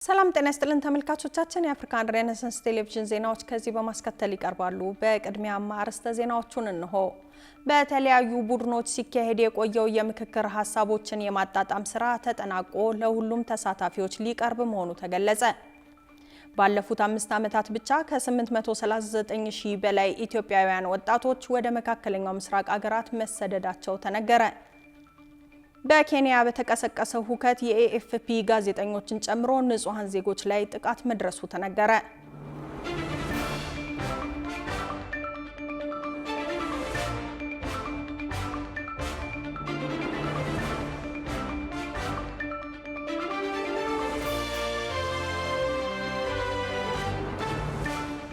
ሰላም ጤና ይስጥልን ተመልካቾቻችን የአፍሪካን ሬኔሳንስ ቴሌቪዥን ዜናዎች ከዚህ በማስከተል ይቀርባሉ። በቅድሚያ አርዕስተ ዜናዎቹን እንሆ። በተለያዩ ቡድኖች ሲካሄድ የቆየው የምክክር ሀሳቦችን የማጣጣም ስራ ተጠናቆ ለሁሉም ተሳታፊዎች ሊቀርብ መሆኑ ተገለጸ። ባለፉት 5 ዓመታት ብቻ ከ839,000 በላይ ኢትዮጵያውያን ወጣቶች ወደ መካከለኛው ምስራቅ አገራት መሰደዳቸው ተነገረ። በኬንያ በተቀሰቀሰው ሁከት የኤኤፍፒ ጋዜጠኞችን ጨምሮ ንጹሃን ዜጎች ላይ ጥቃት መድረሱ ተነገረ።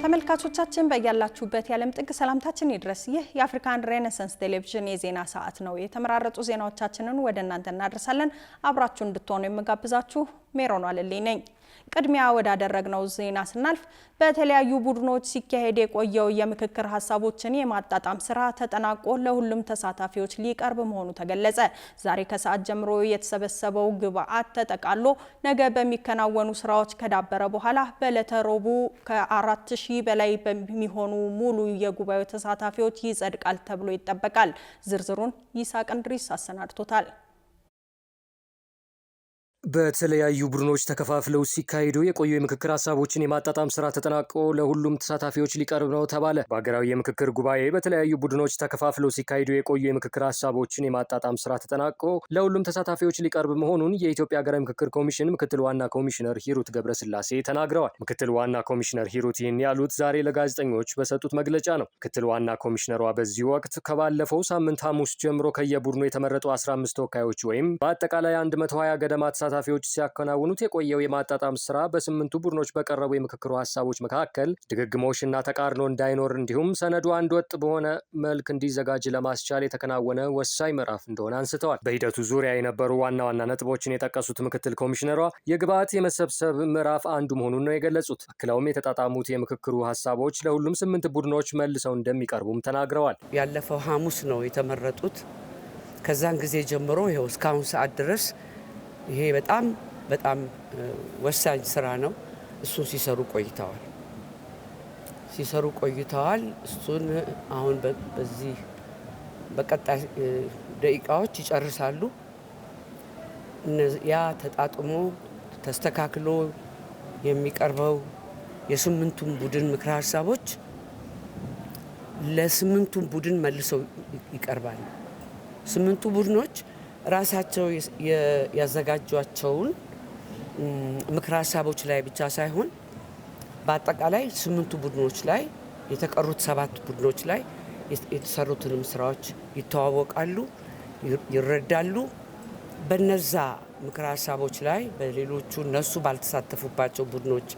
ተመልካቾቻችን በያላችሁበት የዓለም ጥግ ሰላምታችን ይድረስ። ይህ የአፍሪካን ሬኔሳንስ ቴሌቪዥን የዜና ሰዓት ነው። የተመራረጡ ዜናዎቻችንን ወደ እናንተ እናደርሳለን። አብራችሁ እንድትሆኑ የምጋብዛችሁ ሜሮን አለልኝ ነኝ። ቅድሚያ ወዳደረግነው ዜና ስናልፍ በተለያዩ ቡድኖች ሲካሄድ የቆየው የምክክር ሀሳቦችን የማጣጣም ስራ ተጠናቆ ለሁሉም ተሳታፊዎች ሊቀርብ መሆኑ ተገለጸ። ዛሬ ከሰዓት ጀምሮ የተሰበሰበው ግብአት ተጠቃሎ ነገ በሚከናወኑ ስራዎች ከዳበረ በኋላ በዕለተ ረቡዕ ከ4000 በላይ በሚሆኑ ሙሉ የጉባኤው ተሳታፊዎች ይጸድቃል ተብሎ ይጠበቃል። ዝርዝሩን ይሳቅ እንድሪስ አሰናድቶታል። በተለያዩ ቡድኖች ተከፋፍለው ሲካሄዱ የቆዩ የምክክር ሀሳቦችን የማጣጣም ስራ ተጠናቆ ለሁሉም ተሳታፊዎች ሊቀርብ ነው ተባለ። በሀገራዊ የምክክር ጉባኤ በተለያዩ ቡድኖች ተከፋፍለው ሲካሄዱ የቆዩ የምክክር ሀሳቦችን የማጣጣም ስራ ተጠናቆ ለሁሉም ተሳታፊዎች ሊቀርብ መሆኑን የኢትዮጵያ ሀገራዊ ምክክር ኮሚሽን ምክትል ዋና ኮሚሽነር ሂሩት ገብረስላሴ ተናግረዋል። ምክትል ዋና ኮሚሽነር ሂሩት ይህን ያሉት ዛሬ ለጋዜጠኞች በሰጡት መግለጫ ነው። ምክትል ዋና ኮሚሽነሯ በዚህ ወቅት ከባለፈው ሳምንት ሐሙስ ጀምሮ ከየቡድኑ የተመረጡ 15 ተወካዮች ወይም በአጠቃላይ 120 ገደማ ተሳታፊዎች ሲያከናውኑት የቆየው የማጣጣም ስራ በ8ቱ ቡድኖች በቀረቡ የምክክሩ ሀሳቦች መካከል ድግግሞሽና ተቃርኖ እንዳይኖር እንዲሁም ሰነዱ አንድ ወጥ በሆነ መልክ እንዲዘጋጅ ለማስቻል የተከናወነ ወሳኝ ምዕራፍ እንደሆነ አንስተዋል። በሂደቱ ዙሪያ የነበሩ ዋና ዋና ነጥቦችን የጠቀሱት ምክትል ኮሚሽነሯ የግብአት የመሰብሰብ ምዕራፍ አንዱ መሆኑን ነው የገለጹት። አክለውም የተጣጣሙት የምክክሩ ሀሳቦች ለሁሉም 8 ቡድኖች መልሰው እንደሚቀርቡም ተናግረዋል። ያለፈው ሐሙስ ነው የተመረጡት። ከዛን ጊዜ ጀምሮ ይኸው እስካሁን ሰዓት ድረስ ይሄ በጣም ወሳኝ ስራ ነው። እሱን ሲሰሩ ቆይተዋል። እሱን አሁን በዚህ በቀጣይ ደቂቃዎች ይጨርሳሉ። ያ ተጣጥሞ ተስተካክሎ የሚቀርበው የ8ቱም ቡድን ምክረ ሀሳቦች ለ8ቱም ቡድን መልሰው ይቀርባል። 8ቱ ቡድኖች ራሳቸው ያዘጋጇቸውን ምክረ ሀሳቦች ላይ ብቻ ሳይሆን በአጠቃላይ 8ቱ ቡድኖች ላይ የተቀሩት 7 ቡድኖች ላይ የተሰሩትንም ስራዎች ይተዋወቃሉ፣ ይረዳሉ። በነዛ ምክረ ሀሳቦች ላይ በሌሎቹ እነሱ ባልተሳተፉባቸው ቡድኖች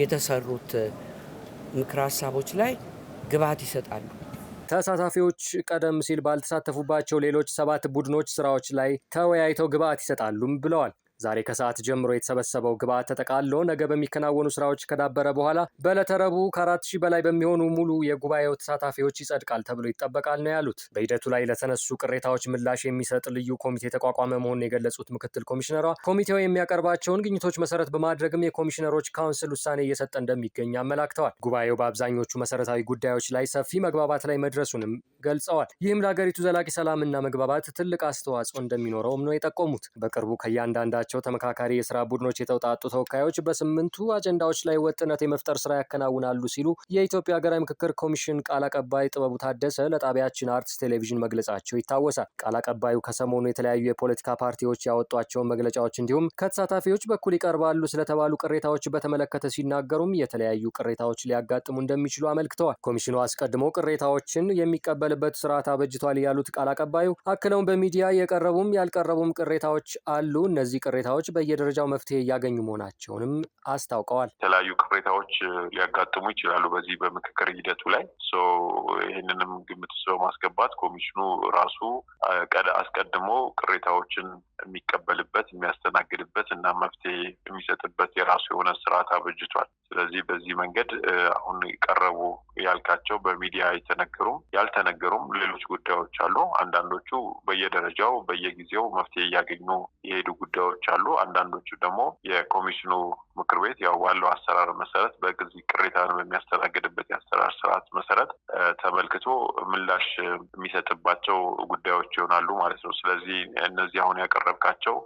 የተሰሩት ምክረ ሀሳቦች ላይ ግብአት ይሰጣሉ። ተሳታፊዎች ቀደም ሲል ባልተሳተፉባቸው ሌሎች 7 ቡድኖች ስራዎች ላይ ተወያይተው ግብአት ይሰጣሉም ብለዋል። ዛሬ ከሰዓት ጀምሮ የተሰበሰበው ግብአት ተጠቃሎ ነገ በሚከናወኑ ስራዎች ከዳበረ በኋላ በዕለተ ረቡዕ ከ4000 በላይ በሚሆኑ ሙሉ የጉባኤው ተሳታፊዎች ይጸድቃል ተብሎ ይጠበቃል ነው ያሉት። በሂደቱ ላይ ለተነሱ ቅሬታዎች ምላሽ የሚሰጥ ልዩ ኮሚቴ ተቋቋመ መሆኑን የገለጹት ምክትል ኮሚሽነሯ ኮሚቴው የሚያቀርባቸውን ግኝቶች መሰረት በማድረግም የኮሚሽነሮች ካውንስል ውሳኔ እየሰጠ እንደሚገኝ አመላክተዋል። ጉባኤው በአብዛኞቹ መሰረታዊ ጉዳዮች ላይ ሰፊ መግባባት ላይ መድረሱንም ገልጸዋል። ይህም ለሀገሪቱ ዘላቂ ሰላምና መግባባት ትልቅ አስተዋጽኦ እንደሚኖረውም ነው የጠቆሙት። በቅርቡ ከእያንዳንዳቸው ተመካካሪ የስራ ቡድኖች የተውጣጡ ተወካዮች በ8ቱ አጀንዳዎች ላይ ወጥነት የመፍጠር ስራ ያከናውናሉ ሲሉ የኢትዮጵያ ሀገራዊ ምክክር ኮሚሽን ቃል አቀባይ ጥበቡ ታደሰ ለጣቢያችን አርትስ ቴሌቪዥን መግለጻቸው ይታወሳል። ቃል አቀባዩ ከሰሞኑ የተለያዩ የፖለቲካ ፓርቲዎች ያወጧቸውን መግለጫዎች እንዲሁም ከተሳታፊዎች በኩል ይቀርባሉ ስለተባሉ ቅሬታዎች በተመለከተ ሲናገሩም የተለያዩ ቅሬታዎች ሊያጋጥሙ እንደሚችሉ አመልክተዋል። ኮሚሽኑ አስቀድሞ ቅሬታዎችን የሚቀበልበት ስርዓት አበጅቷል ያሉት ቃል አቀባዩ አክለውም በሚዲያ የቀረቡም ያልቀረቡም ቅሬታዎች አሉ። እነዚህ ቅሬታዎች በየደረጃው መፍትሄ እያገኙ መሆናቸውንም አስታውቀዋል። የተለያዩ ቅሬታዎች ሊያጋጥሙ ይችላሉ በዚህ በምክክር ሂደቱ ላይ ይህንንም ግምት ውስጥ በማስገባት ኮሚሽኑ ራሱ አስቀድሞ ቅሬታዎችን የሚቀበልበት የሚያስተናግድበት እና መፍትሄ የሚሰጥበት የራሱ የሆነ ስርዓት አበጅቷል። ስለዚህ በዚህ መንገድ አሁን ቀረቡ ያልካቸው በሚዲያ ያልተነገሩም ሌሎች ጉዳዮች አሉ። አንዳንዶቹ በየደረጃው በየጊዜው መፍትሄ እያገኙ የሄዱ ጉዳዮች አሉ። አንዳንዶቹ ደግሞ የኮሚሽኑ ምክር ቤት ያው ባለው አሰራር መሰረት በዚህ ቅሬታን በሚያስተናግድበት የአሰራር ስርዓት መሰረት ተመልክቶ ምላሽ የሚሰጥባቸው ጉዳዮች ይሆናሉ ማለት ነው። ስለዚህ እነዚህ አሁን ያቀረብካቸው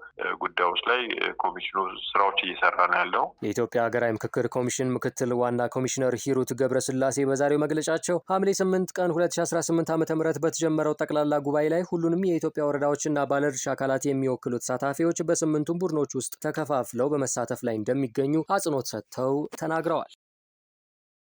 ጉዳዮች ላይ ኮሚሽኑ ስራዎች እየሰራ ነው ያለው። የኢትዮጵያ ሀገራዊ ምክክር ኮሚሽን ምክትል ዋና ኮሚሽነር ሂሩት ገብረስላሴ በዛሬው መግለጫቸው ሐምሌ 8 ቀን 2018 ዓ.ም በተጀመረው ጠቅላላ ጉባኤ ላይ ሁሉንም የኢትዮጵያ ወረዳዎችና ባለድርሻ አካላት የሚወክሉ ተሳታፊዎች በ8ቱም ቡድኖች ውስጥ ተከፋፍለው በመሳተፍ ላይ እንደሚገኙ አጽንኦት ሰጥተው ተናግረዋል።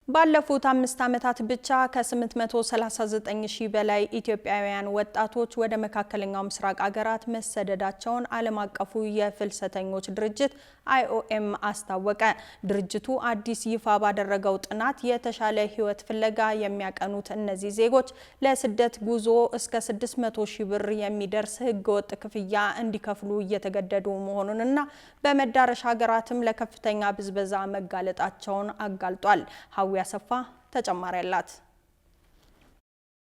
ባለፉት 5 ዓመታት ብቻ ከ839 ሺህ በላይ ኢትዮጵያውያን ወጣቶች ወደ መካከለኛው ምስራቅ ሀገራት መሰደዳቸውን ዓለም አቀፉ የፍልሰተኞች ድርጅት IOM አስታወቀ። ድርጅቱ አዲስ ይፋ ባደረገው ጥናት የተሻለ ሕይወት ፍለጋ የሚያቀኑት እነዚህ ዜጎች ለስደት ጉዞ እስከ 600 ሺህ ብር የሚደርስ ህገወጥ ክፍያ እንዲከፍሉ እየተገደዱ መሆኑንና በመዳረሻ ሀገራትም ለከፍተኛ ብዝበዛ መጋለጣቸውን አጋልጧል። ያሰፋ ተጨማሪ አላት።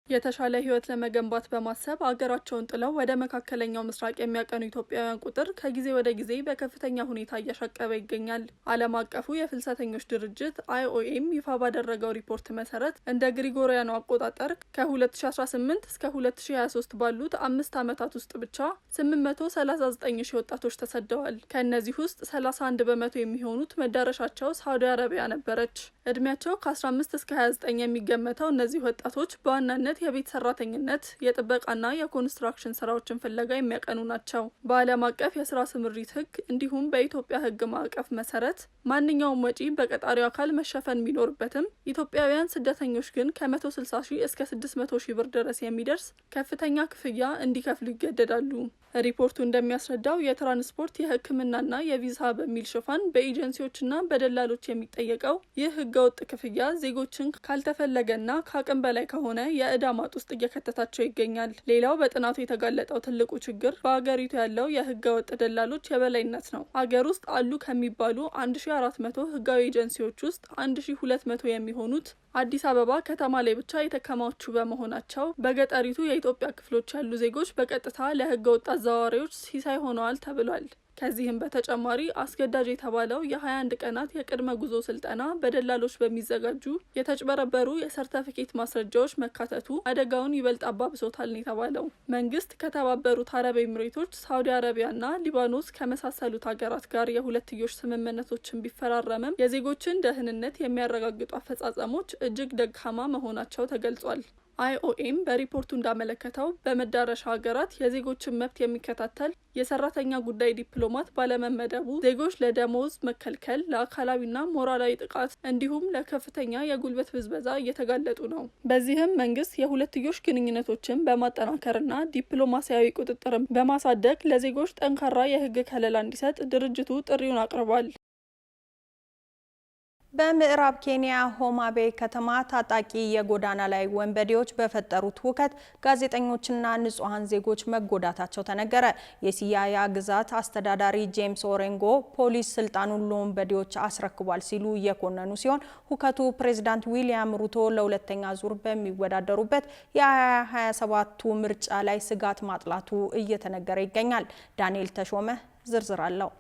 የተሻለ ህይወት ለመገንባት በማሰብ አገራቸውን ጥለው ወደ መካከለኛው ምስራቅ የሚያቀኑ ኢትዮጵያውያን ቁጥር ከጊዜ ወደ ጊዜ በከፍተኛ ሁኔታ እያሻቀበ ይገኛል። ዓለም አቀፉ የፍልሰተኞች ድርጅት IOM ይፋ ባደረገው ሪፖርት መሰረት እንደ ግሪጎሪያኑ አቆጣጠር ከ2018 እስከ 2023 ባሉት 5 ዓመታት ውስጥ ብቻ 839 ሺህ ወጣቶች ተሰደዋል። ከእነዚህ ውስጥ 31 በመቶ የሚሆኑት መዳረሻቸው ሳውዲ አረቢያ ነበረች። እድሜያቸው ከ15 እስከ 29 የሚገመተው እነዚህ ወጣቶች በዋናነት የቤት ሰራተኝነት፣ የጥበቃና የኮንስትራክሽን ስራዎችን ፍለጋ የሚያቀኑ ናቸው። በዓለም አቀፍ የስራ ስምሪት ህግ እንዲሁም በኢትዮጵያ ህግ ማዕቀፍ መሰረት ማንኛውም ወጪ በቀጣሪው አካል መሸፈን ቢኖርበትም ኢትዮጵያውያን ስደተኞች ግን ከ160 ሺህ እስከ 600 ሺህ ብር ድረስ የሚደርስ ከፍተኛ ክፍያ እንዲከፍሉ ይገደዳሉ። ሪፖርቱ እንደሚያስረዳው የትራንስፖርት የሕክምናና የቪዛ በሚል ሽፋን በኤጀንሲዎችና በደላሎች የሚጠየቀው ይህ ህገወጥ ክፍያ ዜጎችን ካልተፈለገና ከአቅም በላይ ከሆነ የዕዳ ማጥ ውስጥ እየከተታቸው ይገኛል። ሌላው በጥናቱ የተጋለጠው ትልቁ ችግር በአገሪቱ ያለው የህገወጥ ደላሎች የበላይነት ነው። አገር ውስጥ አሉ ከሚባሉ 1400 ህጋዊ ኤጀንሲዎች ውስጥ 1200 የሚሆኑት አዲስ አበባ ከተማ ላይ ብቻ የተከማቹ በመሆናቸው በገጠሪቱ የኢትዮጵያ ክፍሎች ያሉ ዜጎች በቀጥታ ለህገ ወጥ አዘዋዋሪዎች ሲሳይ ሆነዋል ተብሏል። ከዚህም በተጨማሪ አስገዳጅ የተባለው የ21 ቀናት የቅድመ ጉዞ ስልጠና በደላሎች በሚዘጋጁ የተጭበረበሩ የሰርተፊኬት ማስረጃዎች መካተቱ አደጋውን ይበልጥ አባብሶታል ነው የተባለው። መንግስት ከተባበሩት አረብ ኤሚሬቶች፣ ሳውዲ አረቢያና ሊባኖስ ከመሳሰሉት ሀገራት ጋር የሁለትዮሽ ስምምነቶችን ቢፈራረምም የዜጎችን ደህንነት የሚያረጋግጡ አፈጻጸሞች እጅግ ደካማ መሆናቸው ተገልጿል። IOM በሪፖርቱ እንዳመለከተው በመዳረሻ ሀገራት የዜጎችን መብት የሚከታተል የሰራተኛ ጉዳይ ዲፕሎማት ባለመመደቡ ዜጎች ለደሞዝ መከልከል፣ ለአካላዊና ሞራላዊ ጥቃት እንዲሁም ለከፍተኛ የጉልበት ብዝበዛ እየተጋለጡ ነው። በዚህም መንግስት የሁለትዮሽ ግንኙነቶችን በማጠናከርና ዲፕሎማሲያዊ ቁጥጥርን በማሳደግ ለዜጎች ጠንካራ የህግ ከለላ እንዲሰጥ ድርጅቱ ጥሪውን አቅርቧል። በምዕራብ ኬንያ ሆማ ቤይ ከተማ ታጣቂ የጎዳና ላይ ወንበዴዎች በፈጠሩት ሁከት ጋዜጠኞችና ንጹሃን ዜጎች መጎዳታቸው ተነገረ። የሲያያ ግዛት አስተዳዳሪ ጄምስ ኦሬንጎ ፖሊስ ስልጣኑን ለወንበዴዎች አስረክቧል ሲሉ እየኮነኑ ሲሆን ሁከቱ ፕሬዝዳንት ዊሊያም ሩቶ ለሁለተኛ ዙር በሚወዳደሩበት የ2027 ምርጫ ላይ ስጋት ማጥላቱ እየተነገረ ይገኛል። ዳንኤል ተሾመ ዝርዝር አለው።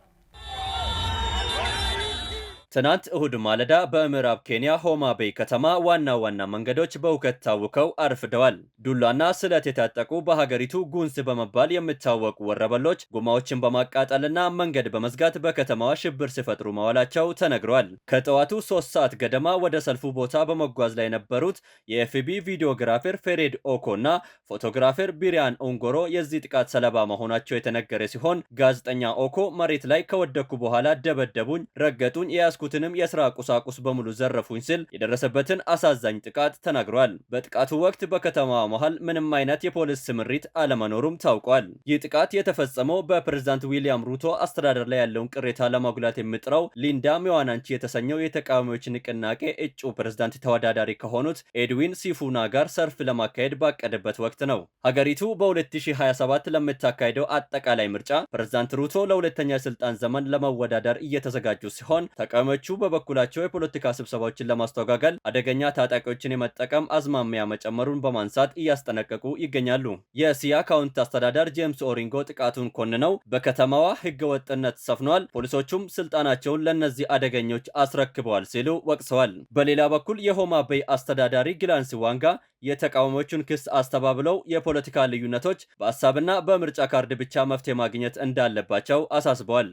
ትናንት እሁድ ማለዳ በምዕራብ ኬንያ ሆማ ቤይ ከተማ ዋና ዋና መንገዶች በሁከት ታውከው አርፍደዋል። ዱላና ስለት የታጠቁ በሀገሪቱ ጉንስ በመባል የሚታወቁ ወረበሎች ጎማዎችን በማቃጠልና መንገድ በመዝጋት በከተማዋ ሽብር ሲፈጥሩ መዋላቸው ተነግሯል። ከጠዋቱ 3 ሰዓት ገደማ ወደ ሰልፉ ቦታ በመጓዝ ላይ የነበሩት የኤፍቢ ቪዲዮግራፈር ፌሬድ ኦኮና ፎቶግራፈር ቢሪያን ኦንጎሮ የዚህ ጥቃት ሰለባ መሆናቸው የተነገረ ሲሆን ጋዜጠኛ ኦኮ መሬት ላይ ከወደኩ በኋላ ደበደቡኝ፣ ረገጡኝ፣ የያዝኩትንም የስራ ቁሳቁስ በሙሉ ዘረፉኝ ሲል የደረሰበትን አሳዛኝ ጥቃት ተናግሯል። በጥቃቱ ወቅት በከተማዋ መሃል ምንም አይነት የፖሊስ ስምሪት አለመኖሩም ታውቋል። ይህ ጥቃት የተፈጸመው በፕሬዝዳንት ዊሊያም ሩቶ አስተዳደር ላይ ያለውን ቅሬታ ለማጉላት የሚጥረው ሊንዳ ሚዋናንቺ የተሰኘው የተቃዋሚዎች ንቅናቄ እጩ ፕሬዝዳንት ተወዳዳሪ ከሆኑት ኤድዊን ሲፉና ጋር ሰልፍ ለማካሄድ ባቀደበት ወቅት ነው። ሀገሪቱ በ2027 ለምታካሄደው አጠቃላይ ምርጫ ፕሬዝዳንት ሩቶ ለሁለተኛ የስልጣን ዘመን ለመወዳደር እየተዘጋጁ ሲሆን ተቃዋሚዎች ተቃዋሚዎቹ በበኩላቸው የፖለቲካ ስብሰባዎችን ለማስተጓጎል አደገኛ ታጣቂዎችን የመጠቀም አዝማሚያ መጨመሩን በማንሳት እያስጠነቀቁ ይገኛሉ። የሲያ ካውንቲ አስተዳዳሪ ጄምስ ኦሪንጎ ጥቃቱን ኮንነው በከተማዋ ህገወጥነት ሰፍኗል፣ ፖሊሶቹም ስልጣናቸውን ለነዚህ አደገኞች አስረክበዋል ሲሉ ወቅሰዋል። በሌላ በኩል የሆማ ቤይ አስተዳዳሪ ጊላንሲ ዋንጋ የተቃዋሚዎቹን ክስ አስተባብለው የፖለቲካ ልዩነቶች በሀሳብና በምርጫ ካርድ ብቻ መፍትሄ ማግኘት እንዳለባቸው አሳስበዋል።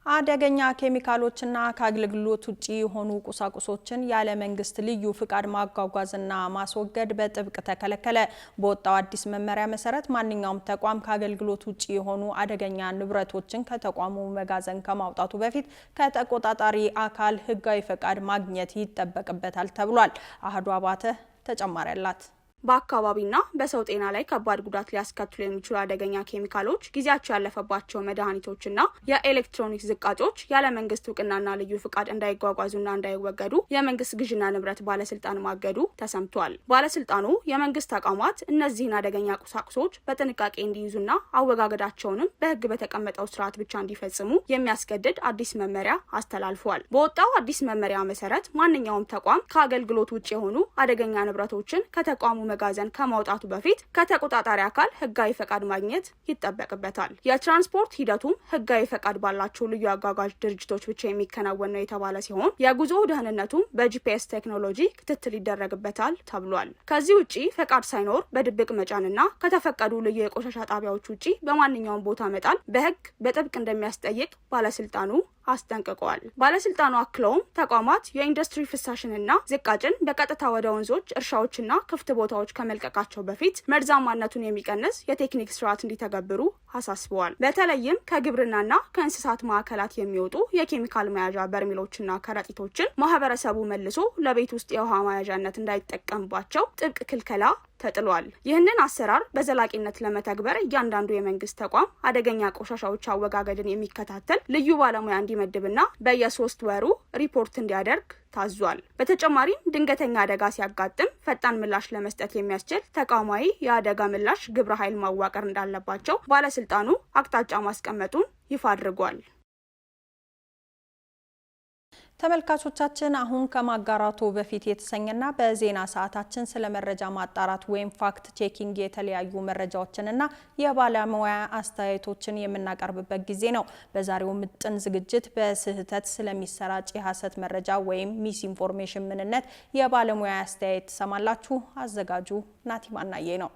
አደገኛ ኬሚካሎችና ከአገልግሎት ውጪ የሆኑ ቁሳቁሶችን ያለ መንግስት ልዩ ፍቃድ ማጓጓዝና ማስወገድ በጥብቅ ተከለከለ። በወጣው አዲስ መመሪያ መሰረት ማንኛውም ተቋም ከአገልግሎት ውጪ የሆኑ አደገኛ ንብረቶችን ከተቋሙ መጋዘን ከማውጣቱ በፊት ከተቆጣጣሪ አካል ህጋዊ ፍቃድ ማግኘት ይጠበቅበታል ተብሏል። አህዱ አባተ ተጨማሪ አላት። በአካባቢና በሰው ጤና ላይ ከባድ ጉዳት ሊያስከትሉ የሚችሉ አደገኛ ኬሚካሎች፣ ጊዜያቸው ያለፈባቸው መድኃኒቶችና የኤሌክትሮኒክስ ዝቃጮች ያለ መንግስት እውቅናና ልዩ ፍቃድ እንዳይጓጓዙና እንዳይወገዱ የመንግስት ግዥና ንብረት ባለስልጣን ማገዱ ተሰምቷል። ባለስልጣኑ የመንግስት ተቋማት እነዚህን አደገኛ ቁሳቁሶች በጥንቃቄ እንዲይዙና አወጋገዳቸውንም በህግ በተቀመጠው ስርዓት ብቻ እንዲፈጽሙ የሚያስገድድ አዲስ መመሪያ አስተላልፏል። በወጣው አዲስ መመሪያ መሰረት ማንኛውም ተቋም ከአገልግሎት ውጭ የሆኑ አደገኛ ንብረቶችን ከተቋሙ መጋዘን ከማውጣቱ በፊት ከተቆጣጣሪ አካል ህጋዊ ፈቃድ ማግኘት ይጠበቅበታል። የትራንስፖርት ሂደቱም ህጋዊ ፈቃድ ባላቸው ልዩ አጓጓዥ ድርጅቶች ብቻ የሚከናወን ነው የተባለ ሲሆን የጉዞ ደህንነቱም በጂፒኤስ ቴክኖሎጂ ክትትል ይደረግበታል ተብሏል። ከዚህ ውጪ ፈቃድ ሳይኖር በድብቅ መጫንና ከተፈቀዱ ልዩ የቆሻሻ ጣቢያዎች ውጪ በማንኛውም ቦታ መጣል በህግ በጥብቅ እንደሚያስጠይቅ ባለስልጣኑ አስጠንቅቀዋል። ባለስልጣኑ አክለውም ተቋማት የኢንዱስትሪ ፍሳሽንና ዝቃጭን በቀጥታ ወደ ወንዞች፣ እርሻዎችና ክፍት ቦታዎች ከመልቀቃቸው በፊት መርዛማነቱን የሚቀንስ የቴክኒክ ስርዓት እንዲተገብሩ አሳስበዋል። በተለይም ከግብርናና ከእንስሳት ማዕከላት የሚወጡ የኬሚካል መያዣ በርሜሎችና ከረጢቶችን ማህበረሰቡ መልሶ ለቤት ውስጥ የውሃ መያዣነት እንዳይጠቀምባቸው ጥብቅ ክልከላ ተጥሏል። ይህንን አሰራር በዘላቂነት ለመተግበር እያንዳንዱ የመንግስት ተቋም አደገኛ ቆሻሻዎች አወጋገድን የሚከታተል ልዩ ባለሙያ እንዲመድብና በየ3 ወሩ ሪፖርት እንዲያደርግ ታዟል። በተጨማሪም ድንገተኛ አደጋ ሲያጋጥም ፈጣን ምላሽ ለመስጠት የሚያስችል ተቋማዊ የአደጋ ምላሽ ግብረ ኃይል ማዋቀር እንዳለባቸው ባለስልጣኑ አቅጣጫ ማስቀመጡን ይፋ አድርጓል። ተመልካቾቻችን አሁን ከማጋራቱ በፊት የተሰኘና በዜና ሰዓታችን ስለ መረጃ ማጣራት ወይም ፋክት ቼኪንግ የተለያዩ መረጃዎችንና የባለሙያ አስተያየቶችን የምናቀርብበት ጊዜ ነው። በዛሬው ምጥን ዝግጅት በስህተት ስለሚሰራጭ የሐሰት መረጃ ወይም ሚስ ኢንፎርሜሽን ምንነት የባለሙያ አስተያየት ተሰማላችሁ። አዘጋጁ ናቲማናዬ ነው።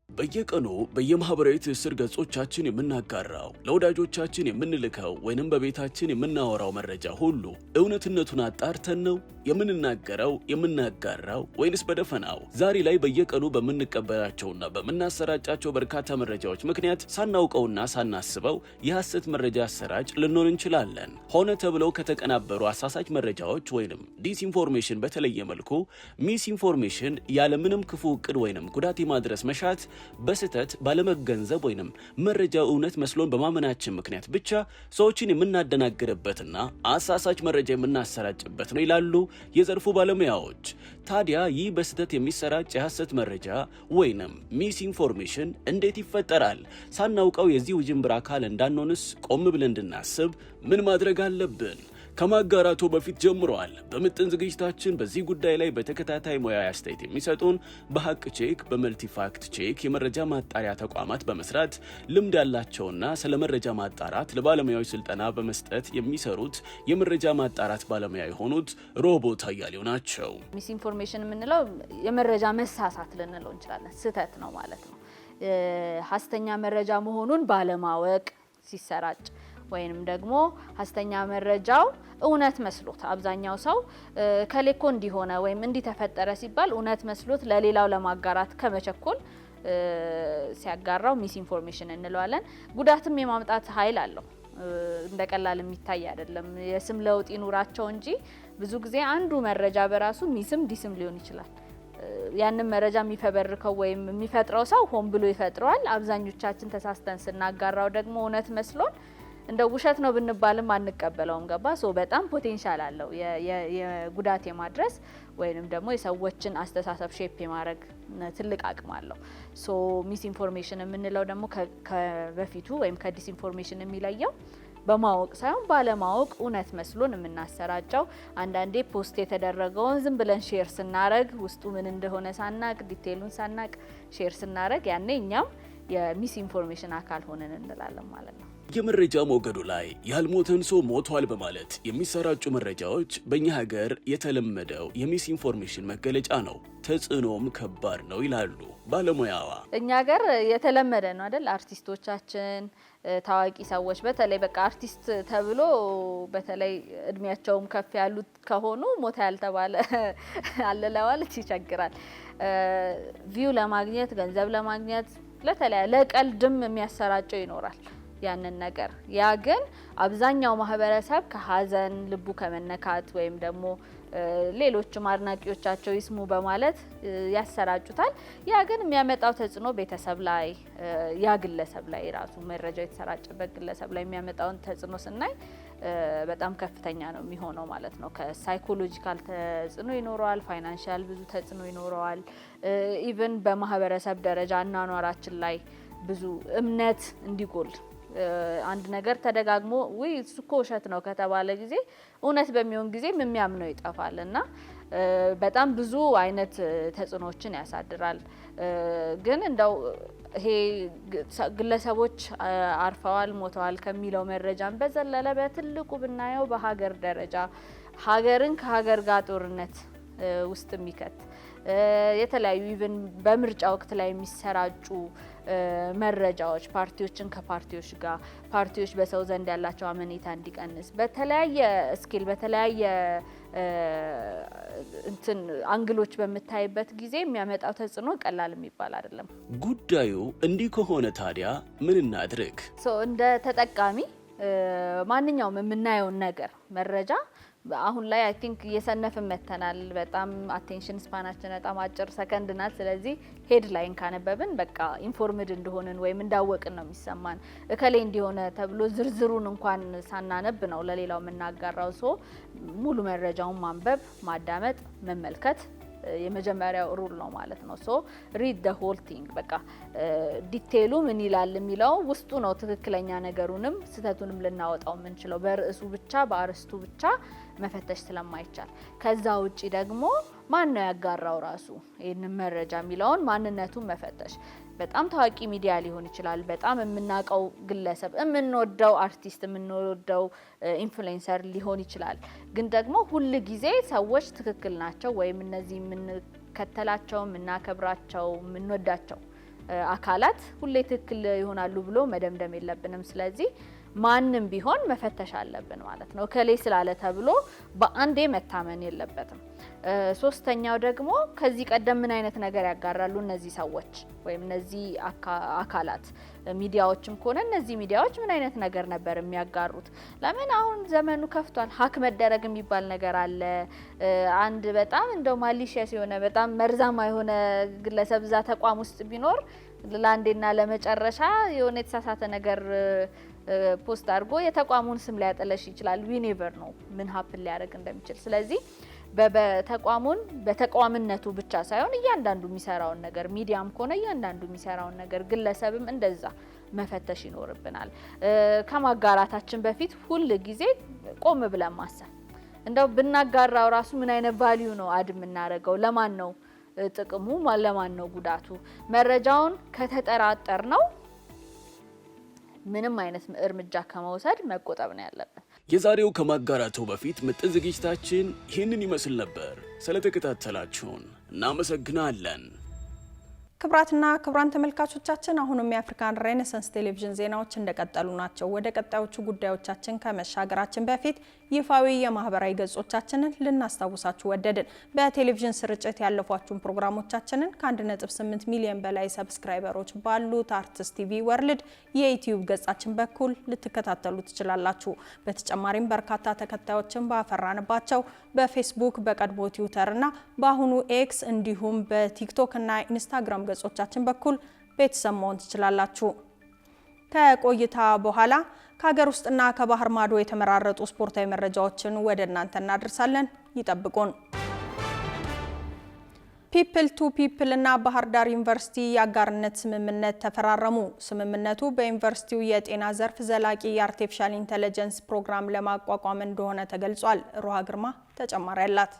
በየቀኑ በየማህበራዊ ትስስር ገጾቻችን የምናጋራው ለወዳጆቻችን የምንልከው ወይንም በቤታችን የምናወራው መረጃ ሁሉ እውነትነቱን አጣርተን ነው የምንናገረው የምናጋራው ወይንስ በደፈናው? ዛሬ ላይ በየቀኑ በምንቀበላቸውና በምናሰራጫቸው በርካታ መረጃዎች ምክንያት ሳናውቀውና ሳናስበው የሐሰት መረጃ አሰራጭ ልንሆን እንችላለን። ሆነ ተብለው ከተቀናበሩ አሳሳች መረጃዎች ወይንም ዲስኢንፎርሜሽን በተለየ መልኩ ሚስ ኢንፎርሜሽን ያለምንም ክፉ እቅድ ወይንም ጉዳት የማድረስ መሻት በስህተት ባለመገንዘብ ወይንም መረጃው እውነት መስሎን በማመናችን ምክንያት ብቻ ሰዎችን የምናደናግርበትና አሳሳች መረጃ የምናሰራጭበት ነው ይላሉ የዘርፉ ባለሙያዎች። ታዲያ ይህ በስህተት የሚሰራጭ የሐሰት መረጃ ወይንም ሚስ ኢንፎርሜሽን እንዴት ይፈጠራል? ሳናውቀው የዚህ ውጅንብር አካል እንዳንሆንስ ቆም ብለን እንድናስብ ምን ማድረግ አለብን? ከማጋራቱ በፊት ጀምሯል። በምጥን ዝግጅታችን በዚህ ጉዳይ ላይ በተከታታይ ሙያዊ አስተያየት የሚሰጡን በሀቅ ቼክ በመልቲፋክት ቼክ የመረጃ ማጣሪያ ተቋማት በመስራት ልምድ ያላቸውና ስለ መረጃ ማጣራት ለባለሙያዎች ስልጠና በመስጠት የሚሰሩት የመረጃ ማጣራት ባለሙያ የሆኑት ሮቦት አያሌው ናቸው። ሚስ ኢንፎርሜሽን የምንለው የመረጃ መሳሳት ልንለው እንችላለን። ስህተት ነው ማለት ነው። ሐሰተኛ መረጃ መሆኑን ባለማወቅ ሲሰራጭ ወይንም ደግሞ ሐሰተኛ መረጃው እውነት መስሎት አብዛኛው ሰው ከሌኮ እንዲሆነ ወይም እንዲተፈጠረ ሲባል እውነት መስሎት ለሌላው ለማጋራት ከመቸኮል ሲያጋራው ሚስ ኢንፎርሜሽን እንለዋለን። ጉዳትም የማምጣት ኃይል አለው። እንደቀላል የሚታይ አይደለም። የስም ለውጥ ይኑራቸው እንጂ ብዙ ጊዜ አንዱ መረጃ በራሱ ሚስም ዲስም ሊሆን ይችላል። ያንን መረጃ የሚፈበርከው ወይም የሚፈጥረው ሰው ሆን ብሎ ይፈጥረዋል። አብዛኞቻችን ተሳስተን ስናጋራው ደግሞ እውነት መስሎን እንደ ውሸት ነው ብንባልም አንቀበለውም። ገባ ሶ በጣም ፖቴንሻል አለው የጉዳት የማድረስ ወይንም ደግሞ የሰዎችን አስተሳሰብ ሼፕ የማድረግ ትልቅ አቅም አለው። ሶ ሚስ ኢንፎርሜሽን የምንለው ደግሞ ከበፊቱ ወይም ከዲስ ኢንፎርሜሽን የሚለየው በማወቅ ሳይሆን ባለማወቅ እውነት መስሎን የምናሰራጨው አንዳንዴ ፖስት የተደረገውን ዝም ብለን ሼር ስናረግ ውስጡ ምን እንደሆነ ሳናቅ ዲቴይሉን ሳናቅ ሼር ስናረግ ያኔ እኛም የሚስ ኢንፎርሜሽን አካል ሆነን እንላለን ማለት ነው። የመረጃ ሞገዱ ላይ ያልሞተን ሰው ሞቷል በማለት የሚሰራጩ መረጃዎች በእኛ ሀገር የተለመደው የሚስ ኢንፎርሜሽን መገለጫ ነው። ተጽዕኖም ከባድ ነው ይላሉ ባለሙያዋ። እኛ ሀገር የተለመደ ነው አይደል? አርቲስቶቻችን፣ ታዋቂ ሰዎች በተለይ በቃ አርቲስት ተብሎ በተለይ እድሜያቸውም ከፍ ያሉት ከሆኑ ሞታ ያልተባለ አለ ለማለት ይቸግራል። ቪው ለማግኘት ገንዘብ ለማግኘት ለቀልድም የሚያሰራጨው ይኖራል ያንን ነገር። ያ ግን አብዛኛው ማህበረሰብ ከሀዘን ልቡ ከመነካት ወይም ደግሞ ሌሎችም አድናቂዎቻቸው ይስሙ በማለት ያሰራጩታል። ያ ግን የሚያመጣው ተጽዕኖ ቤተሰብ ላይ ያ ግለሰብ ላይ ራሱ መረጃው የተሰራጨበት ግለሰብ ላይ የሚያመጣውን ተጽዕኖ ስናይ በጣም ከፍተኛ ነው የሚሆነው ማለት ነው። ከሳይኮሎጂካል ተጽዕኖ ይኖረዋል፣ ፋይናንሻል ብዙ ተጽዕኖ ይኖረዋል። ኢቭን በማህበረሰብ ደረጃ አኗኗራችን ላይ ብዙ እምነት እንዲጎል አንድ ነገር ተደጋግሞ ወይ እሱ እኮ ውሸት ነው ከተባለ ጊዜ እውነት በሚሆን ጊዜ የሚያምነው ይጠፋል እና በጣም ብዙ አይነት ተጽዕኖችን ያሳድራል። ግን እንደው ይሄ ግለሰቦች አርፈዋል ሞተዋል ከሚለው መረጃን በዘለለ በትልቁ ብናየው በሀገር ደረጃ ሀገርን ከሀገር ጋር ጦርነት ውስጥ የሚከት የተለያዩ ኢቭን በምርጫ ወቅት ላይ የሚሰራጩ መረጃዎች ፓርቲዎችን ከፓርቲዎች ጋር ፓርቲዎች በሰው ዘንድ ያላቸው አመኔታ እንዲቀንስ በተለያየ ስኬል በተለያየ እንትን አንግሎች በምታይበት ጊዜ የሚያመጣው ተጽዕኖ ቀላል የሚባል አይደለም። ጉዳዩ እንዲህ ከሆነ ታዲያ ምን እናድርግ? እንደ ተጠቃሚ ማንኛውም የምናየውን ነገር መረጃ አሁን ላይ አይ ቲንክ እየሰነፍን መተናል። በጣም አቴንሽን ስፓናችን በጣም አጭር ሰከንድ ናት። ስለዚህ ሄድላይን ካነበብን በቃ ኢንፎርምድ እንደሆንን ወይም እንዳወቅን ነው የሚሰማን። እከሌ እንዲሆነ ተብሎ ዝርዝሩን እንኳን ሳናነብ ነው ለሌላው የምናጋራው። ሙሉ መረጃውን ማንበብ፣ ማዳመጥ፣ መመልከት የመጀመሪያው ሩል ነው ማለት ነው። ሪድ ዘ ሆል ቲንግ በቃ ዲቴይሉ ምን ይላል የሚለው ውስጡ ነው ትክክለኛ ነገሩንም ስህተቱንም ልናወጣው የምንችለው በርዕሱ ብቻ በአርስቱ ብቻ መፈተሽ ስለማይቻል። ከዛ ውጪ ደግሞ ማን ነው ያጋራው ራሱ ይህንን መረጃ የሚለውን ማንነቱን መፈተሽ። በጣም ታዋቂ ሚዲያ ሊሆን ይችላል፣ በጣም የምናውቀው ግለሰብ፣ የምንወደው አርቲስት፣ የምንወደው ኢንፍሉዌንሰር ሊሆን ይችላል። ግን ደግሞ ሁል ጊዜ ሰዎች ትክክል ናቸው ወይም እነዚህ የምንከተላቸው የምናከብራቸው የምንወዳቸው አካላት ሁሌ ትክክል ይሆናሉ ብሎ መደምደም የለብንም። ስለዚህ ማንም ቢሆን መፈተሽ አለብን ማለት ነው። ከሌ ስላለ ተብሎ በአንዴ መታመን የለበትም። ሶስተኛው ደግሞ ከዚህ ቀደም ምን አይነት ነገር ያጋራሉ እነዚህ ሰዎች ወይም እነዚህ አካላት፣ ሚዲያዎችም ከሆነ እነዚህ ሚዲያዎች ምን አይነት ነገር ነበር የሚያጋሩት? ለምን አሁን ዘመኑ ከፍቷል። ሀክ መደረግ የሚባል ነገር አለ። አንድ በጣም እንደው ማሊሺየስ የሆነ በጣም መርዛማ የሆነ ግለሰብ እዛ ተቋም ውስጥ ቢኖር ለአንዴና ለመጨረሻ የሆነ የተሳሳተ ነገር ፖስት አድርጎ የተቋሙን ስም ሊያጠለሽ ይችላል። ዊኔቨር ነው ምን ሀፕን ሊያደርግ እንደሚችል። ስለዚህ በተቋሙን በተቋምነቱ ብቻ ሳይሆን እያንዳንዱ የሚሰራውን ነገር ሚዲያም ከሆነ እያንዳንዱ የሚሰራውን ነገር ግለሰብም እንደዛ መፈተሽ ይኖርብናል። ከማጋራታችን በፊት ሁል ጊዜ ቆም ብለን ማሰብ፣ እንደው ብናጋራው ራሱ ምን አይነት ቫልዩ ነው አድ የምናደርገው? ለማን ነው ጥቅሙ? ለማን ነው ጉዳቱ? መረጃውን ከተጠራጠር ነው ምንም አይነት እርምጃ ከመውሰድ መቆጠብ ነው ያለብን። የዛሬው ከማጋራቱ በፊት ምጥን ዝግጅታችን ይህንን ይመስል ነበር። ስለተከታተላችሁን እናመሰግናለን። ክብራትና ክብራን ተመልካቾቻችን አሁንም የአፍሪካን ሬኔሳንስ ቴሌቪዥን ዜናዎች እንደቀጠሉ ናቸው። ወደ ቀጣዮቹ ጉዳዮቻችን ከመሻገራችን በፊት ይፋዊ የማህበራዊ ገጾቻችንን ልናስታውሳችሁ ወደድን። በቴሌቪዥን ስርጭት ያለፏችሁን ፕሮግራሞቻችንን ከ1.8 ሚሊዮን በላይ ሰብስክራይበሮች ባሉት አርትስ ቲቪ ወርልድ የዩቲዩብ ገጻችን በኩል ልትከታተሉ ትችላላችሁ። በተጨማሪም በርካታ ተከታዮችን ባፈራንባቸው በፌስቡክ፣ በቀድሞ ትዊተር እና በአሁኑ ኤክስ እንዲሁም በቲክቶክ እና ኢንስታግራም ገጾቻችን በኩል ቤተሰብ መሆን ትችላላችሁ። ከቆይታ በኋላ ከሀገር ውስጥና ከባህር ማዶ የተመራረጡ ስፖርታዊ መረጃዎችን ወደ እናንተ እናደርሳለን። ይጠብቁን። ፒፕል ቱ ፒፕል እና ባህር ዳር ዩኒቨርሲቲ የአጋርነት ስምምነት ተፈራረሙ። ስምምነቱ በዩኒቨርሲቲው የጤና ዘርፍ ዘላቂ የአርቲፊሻል ኢንተለጀንስ ፕሮግራም ለማቋቋም እንደሆነ ተገልጿል። ሩሃ ግርማ ተጨማሪ አላት።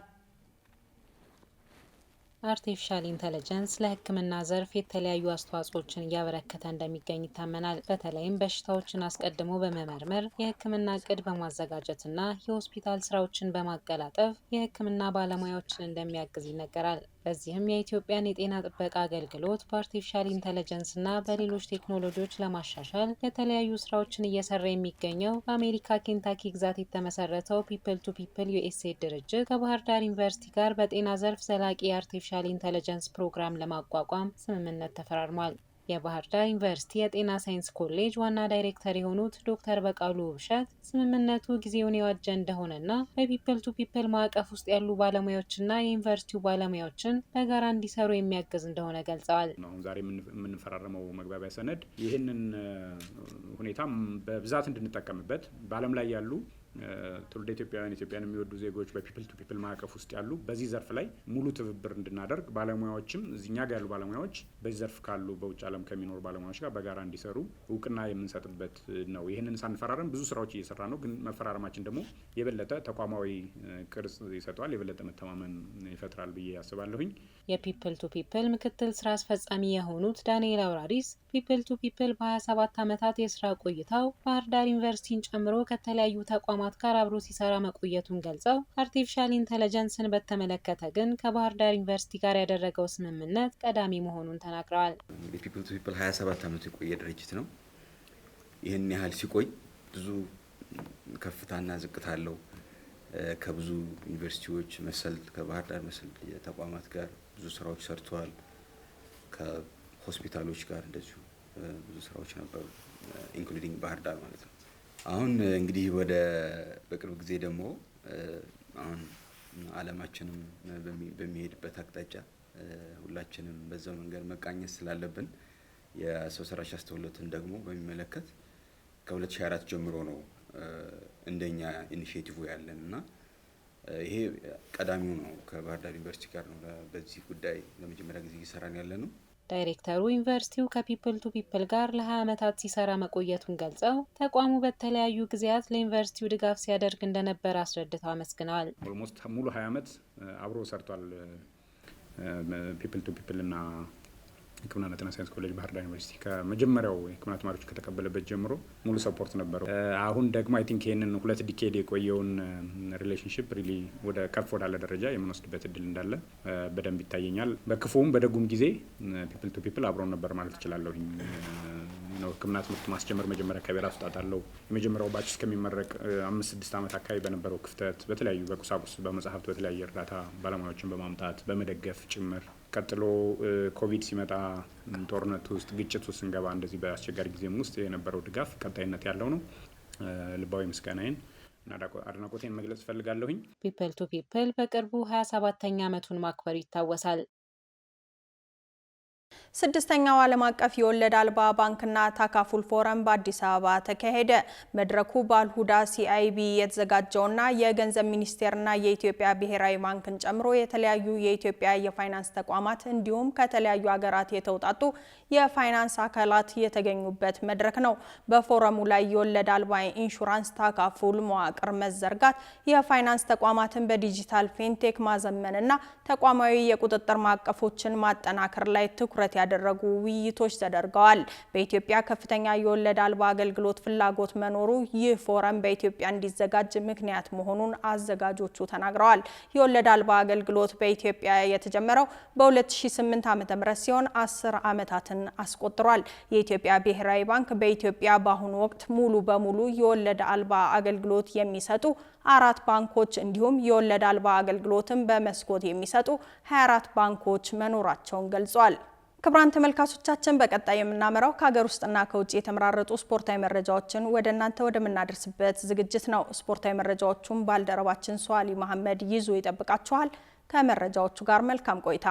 አርቲፊሻል ኢንተለጀንስ ለሕክምና ዘርፍ የተለያዩ አስተዋጽኦችን እያበረከተ እንደሚገኝ ይታመናል። በተለይም በሽታዎችን አስቀድሞ በመመርመር የሕክምና እቅድ በማዘጋጀትና የሆስፒታል ስራዎችን በማቀላጠፍ የሕክምና ባለሙያዎችን እንደሚያግዝ ይነገራል። በዚህም የኢትዮጵያን የጤና ጥበቃ አገልግሎት በአርቲፊሻል ኢንተለጀንስና በሌሎች ቴክኖሎጂዎች ለማሻሻል የተለያዩ ስራዎችን እየሰራ የሚገኘው በአሜሪካ ኬንታኪ ግዛት የተመሰረተው ፒፕል ቱ ፒፕል ዩኤስኤ ድርጅት ከባህር ዳር ዩኒቨርሲቲ ጋር በጤና ዘርፍ ዘላቂ የአርቲፊሻል ኢንተለጀንስ ፕሮግራም ለማቋቋም ስምምነት ተፈራርሟል። የባህር ዳር ዩኒቨርሲቲ የጤና ሳይንስ ኮሌጅ ዋና ዳይሬክተር የሆኑት ዶክተር በቃሉ ውብሸት ስምምነቱ ጊዜውን የዋጀ እንደሆነና በፒፕል ቱ ፒፕል ማዕቀፍ ውስጥ ያሉ ባለሙያዎችና የዩኒቨርሲቲው ባለሙያዎችን በጋራ እንዲሰሩ የሚያግዝ እንደሆነ ገልጸዋል። አሁን ዛሬ የምንፈራረመው መግባቢያ ሰነድ ይህንን ሁኔታም በብዛት እንድንጠቀምበት በዓለም ላይ ያሉ ትውልደ ኢትዮጵያን የሚወዱ ዜጎች በፒፕል ቱ ፒፕል ማዕቀፍ ውስጥ ያሉ በዚህ ዘርፍ ላይ ሙሉ ትብብር እንድናደርግ ባለሙያዎችም እዚህኛ ጋር ያሉ ባለሙያዎች በዚህ ዘርፍ ካሉ በውጭ ዓለም ከሚኖሩ ባለሙያዎች ጋር በጋራ እንዲሰሩ እውቅና የምንሰጥበት ነው። ይህንን ሳንፈራረም ብዙ ስራዎች እየሰራ ነው። ግን መፈራረማችን ደግሞ የበለጠ ተቋማዊ ቅርጽ ይሰጠዋል፣ የበለጠ መተማመን ይፈጥራል ብዬ ያስባለሁኝ። የፒፕል ቱ ፒፕል ምክትል ስራ አስፈጻሚ የሆኑት ዳንኤል አውራሪስ ፒፕል ቱ ፒፕል በ27 ዓመታት የስራ ቆይታው ባህር ዳር ዩኒቨርሲቲን ጨምሮ ከተለያዩ ተቋማት ጋር አብሮ ሲሰራ መቆየቱን ገልጸው አርቲፊሻል ኢንተለጀንስን በተመለከተ ግን ከባህር ዳር ዩኒቨርሲቲ ጋር ያደረገው ስምምነት ቀዳሚ መሆኑን ተናግረዋል። እንግዲህ ፒፕል ቱ ፒፕል 27 ዓመት የቆየ ድርጅት ነው። ይህን ያህል ሲቆይ ብዙ ከፍታና ዝቅታ አለው። ከብዙ ዩኒቨርሲቲዎች መሰል ከባህር ዳር መሰል ተቋማት ጋር ብዙ ስራዎች ሰርተዋል። ከሆስፒታሎች ጋር እንደዚሁ ብዙ ስራዎች ነበሩ፣ ኢንክሉዲንግ ባህር ዳር ማለት ነው። አሁን እንግዲህ ወደ በቅርብ ጊዜ ደግሞ አሁን ዓለማችንም በሚሄድበት አቅጣጫ ሁላችንም በዛው መንገድ መቃኘት ስላለብን የሰው ሰራሽ አስተውሎትን ደግሞ በሚመለከት ከ2024 ጀምሮ ነው እንደኛ ኢኒሺዬቲቭ ያለን እና ይሄ ቀዳሚው ነው። ከባህር ዳር ዩኒቨርሲቲ ጋር ነው በዚህ ጉዳይ ለመጀመሪያ ጊዜ እየሰራን ያለ ነው። ዳይሬክተሩ ዩኒቨርሲቲው ከፒፕል ቱ ፒፕል ጋር ለ20 ዓመታት ሲሰራ መቆየቱን ገልጸው ተቋሙ በተለያዩ ጊዜያት ለዩኒቨርሲቲው ድጋፍ ሲያደርግ እንደነበር አስረድተው አመስግነዋል። ኦልሞስት ሙሉ 20 ዓመት አብሮ ሰርቷል። ፒፕል ቱ ፒፕል እና ሕክምናና ጤና ሳይንስ ኮሌጅ ባህር ዳር ዩኒቨርሲቲ ከመጀመሪያው የሕክምና ተማሪዎች ከተቀበለበት ጀምሮ ሙሉ ሰፖርት ነበረው። አሁን ደግሞ አይ ቲንክ ይህንን 2 ዲኬድ የቆየውን ሪሌሽንሽፕ ሪሊ ወደ ከፍ ወዳለ ደረጃ የምንወስድበት እድል እንዳለ በደንብ ይታየኛል። በክፉም በደጉም ጊዜ ፒፕል ቱ ፒፕል አብሮን ነበር ማለት እችላለሁ። ነው ሕክምና ትምህርት ማስጀመር መጀመሪያ ከቤራ ውስጥ አለው የመጀመሪያው ባች እስከሚመረቅ 5-6 ዓመት አካባቢ በነበረው ክፍተት በተለያዩ በቁሳቁስ በመጽሐፍት በተለያየ እርዳታ ባለሙያዎችን በማምጣት በመደገፍ ጭምር ቀጥሎ ኮቪድ ሲመጣ ጦርነት ውስጥ ግጭት ውስጥ ስንገባ እንደዚህ በአስቸጋሪ ጊዜም ውስጥ የነበረው ድጋፍ ቀጣይነት ያለው ነው። ልባዊ ምስጋናዬን እና አድናቆቴን መግለጽ እፈልጋለሁኝ። ፒፕል ቱ ፒፕል በቅርቡ 27ኛ ዓመቱን ማክበሩ ይታወሳል። 6ኛው ዓለም አቀፍ የወለድ አልባ ባንክና ታካፉል ፎረም በአዲስ አበባ ተካሄደ። መድረኩ በአልሁዳ ሲአይቢ የተዘጋጀውና የገንዘብ ሚኒስቴርና የኢትዮጵያ ብሔራዊ ባንክን ጨምሮ የተለያዩ የኢትዮጵያ የፋይናንስ ተቋማት እንዲሁም ከተለያዩ ሀገራት የተውጣጡ የፋይናንስ አካላት የተገኙበት መድረክ ነው። በፎረሙ ላይ የወለድ አልባ ኢንሹራንስ ታካፉል መዋቅር መዘርጋት፣ የፋይናንስ ተቋማትን በዲጂታል ፊንቴክ ማዘመንና ተቋማዊ የቁጥጥር ማዕቀፎችን ማጠናከር ላይ ትኩረት ያደረጉ ውይይቶች ተደርገዋል። በኢትዮጵያ ከፍተኛ የወለድ አልባ አገልግሎት ፍላጎት መኖሩ ይህ ፎረም በኢትዮጵያ እንዲዘጋጅ ምክንያት መሆኑን አዘጋጆቹ ተናግረዋል። የወለድ አልባ አገልግሎት በኢትዮጵያ የተጀመረው በ2008 ዓ.ም ሲሆን 10 ዓመታትን አስቆጥሯል። የኢትዮጵያ ብሔራዊ ባንክ በኢትዮጵያ በአሁኑ ወቅት ሙሉ በሙሉ የወለድ አልባ አገልግሎት የሚሰጡ 4 ባንኮች እንዲሁም የወለድ አልባ አገልግሎትን በመስኮት የሚሰጡ 24 ባንኮች መኖራቸውን ገልጿል። ክቡራን ተመልካቾቻችን በቀጣይ የምናመራው ከሀገር ውስጥና ከውጭ የተመራረጡ ስፖርታዊ መረጃዎችን ወደ እናንተ ወደምናደርስበት ዝግጅት ነው። ስፖርታዊ መረጃዎቹን ባልደረባችን ሷሊ መሐመድ ይዞ ይጠብቃችኋል። ከመረጃዎቹ ጋር መልካም ቆይታ።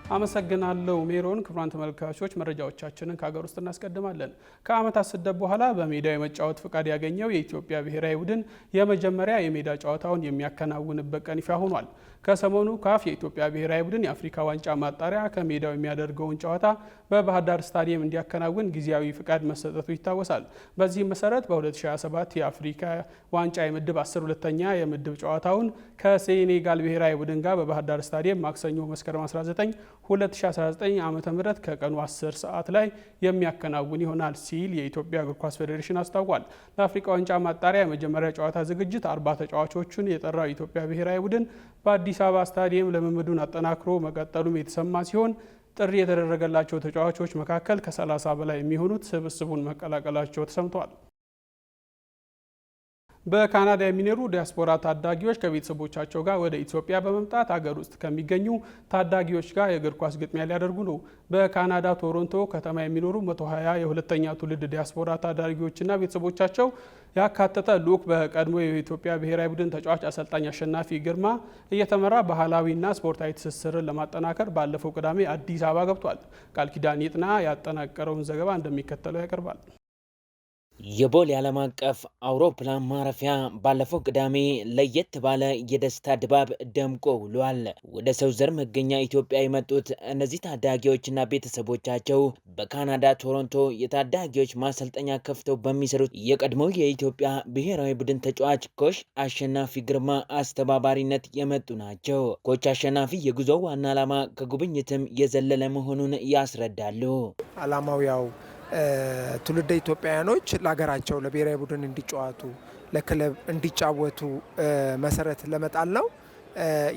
አመሰግናለሁ ሜሮን። ክቡራን ተመልካቾች መረጃዎቻችንን ከሀገር ውስጥ እናስቀድማለን። ከዓመታት ስደት በኋላ በሜዳ የመጫወት ፍቃድ ያገኘው የኢትዮጵያ ብሔራዊ ቡድን የመጀመሪያ የሜዳ ጨዋታውን የሚያከናውንበት ቀን ይፋ ሆኗል። ከሰሞኑ ካፍ የኢትዮጵያ ብሔራዊ ቡድን የአፍሪካ ዋንጫ ማጣሪያ ከሜዳው የሚያደርገውን ጨዋታ በባህር ዳር ስታዲየም እንዲያከናውን ጊዜያዊ ፍቃድ መሰጠቱ ይታወሳል። በዚህም መሰረት በ2027 የአፍሪካ ዋንጫ የምድብ 12ኛ የምድብ ጨዋታውን ከሴኔጋል ብሔራዊ ቡድን ጋር በባህር ዳር ስታዲየም ማክሰኞ መስከረም 19 2019 ዓ.ም ከቀኑ 10 ሰዓት ላይ የሚያከናውን ይሆናል ሲል የኢትዮጵያ እግር ኳስ ፌዴሬሽን አስታውቋል። ለአፍሪካ ዋንጫ ማጣሪያ የመጀመሪያ ጨዋታ ዝግጅት 40 ተጫዋቾችን የጠራው የኢትዮጵያ ብሔራዊ ቡድን በአዲስ አበባ ስታዲየም ልምምዱን አጠናክሮ መቀጠሉም የተሰማ ሲሆን ጥሪ የተደረገላቸው ተጫዋቾች መካከል ከ30 በላይ የሚሆኑት ስብስቡን መቀላቀላቸው ተሰምቷል። በካናዳ የሚኖሩ ዲያስፖራ ታዳጊዎች ከቤተሰቦቻቸው ጋር ወደ ኢትዮጵያ በመምጣት ሀገር ውስጥ ከሚገኙ ታዳጊዎች ጋር የእግር ኳስ ግጥሚያ ሊያደርጉ ነው። በካናዳ ቶሮንቶ ከተማ የሚኖሩ 120 የሁለተኛ ትውልድ ዲያስፖራ ታዳጊዎችና ቤተሰቦቻቸው ያካተተ ልዑክ በቀድሞ የኢትዮጵያ ብሔራዊ ቡድን ተጫዋች አሰልጣኝ አሸናፊ ግርማ እየተመራ ባህላዊና ስፖርታዊ ትስስርን ለማጠናከር ባለፈው ቅዳሜ አዲስ አበባ ገብቷል። ቃል ኪዳን ይጥና ያጠናቀረውን ዘገባ እንደሚከተለው ያቀርባል። የቦሌ ዓለም አቀፍ አውሮፕላን ማረፊያ ባለፈው ቅዳሜ ለየት ባለ የደስታ ድባብ ደምቆ ውሏል። ወደ ሰው ዘር መገኛ ኢትዮጵያ የመጡት እነዚህ ታዳጊዎችና ቤተሰቦቻቸው በካናዳ ቶሮንቶ የታዳጊዎች ማሰልጠኛ ከፍተው በሚሰሩት የቀድሞው የኢትዮጵያ ብሔራዊ ቡድን ተጫዋች ኮች አሸናፊ ግርማ አስተባባሪነት የመጡ ናቸው። ኮች አሸናፊ የጉዞው ዋና ዓላማ ከጉብኝትም የዘለለ መሆኑን ያስረዳሉ። ዓላማው ያው ትውልደ ኢትዮጵያውያኖች ለሀገራቸው ለብሔራዊ ቡድን እንዲጫወቱ ለክለብ እንዲጫወቱ መሰረት ለመጣል ነው።